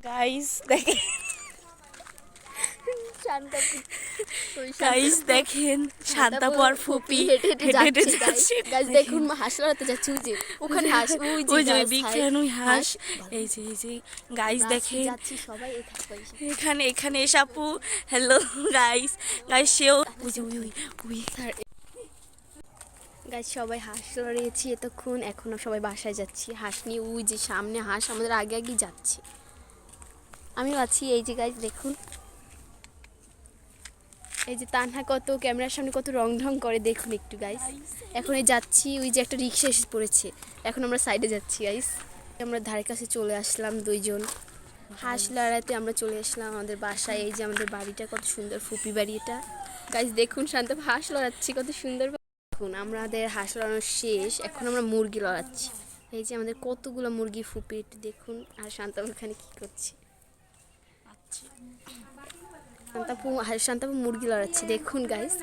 Guys দেখেন, শান্তাপু guys দেখেন শান্তাপু আর ফুপি হেঁটে হেঁটে হেঁটে হেঁটে যাচ্ছে যাচ্ছে। গাইস দেখুন হাঁস লড়াতে যাচ্ছে ওই যে ওখানে হাঁস ওই যে ওই যে guys, বিগ হাঁস ফ্যান ওই হাঁস। হাঁস এই যে গাইস আমরা আসছি, দেখেন যাচ্ছি সবাই এখানে এখানে এসে আপু হ্যালো গাইস গাইস সেও ওই যে ওই গাইস সবাই হাঁস লড়িয়েছি এতক্ষণ, এখনো সবাই বাসায় যাচ্ছি হাঁস নিয়ে। ওই যে সামনে হাঁস আমাদের আগে আগে যাচ্ছে, আমিও আছি। এই যে গাইস দেখুন, এই যে তানহা কত ক্যামেরার সামনে কত রং ঢং করে দেখুন একটু গাইস। এখন এই যাচ্ছি, ওই যে একটা রিক্সা এসে পড়েছে, এখন আমরা সাইডে যাচ্ছি গাইস। আমরা ধারে কাছে চলে আসলাম, দুইজন হাঁস লড়াইতে আমরা চলে আসলাম আমাদের বাসায়। এই যে আমাদের বাড়িটা কত সুন্দর, ফুপি বাড়ি এটা গাইস। দেখুন শান্তপ হাঁস লড়াচ্ছি কত সুন্দর। দেখুন আমাদের হাঁস লড়ানো শেষ, এখন আমরা মুরগি লড়াচ্ছি। এই যে আমাদের কতগুলো মুরগি ফুপি একটু দেখুন, আর শান্তপ এখানে কি করছে। শান্তাপু মুরগি লড়াচ্ছে দেখুন গাইস।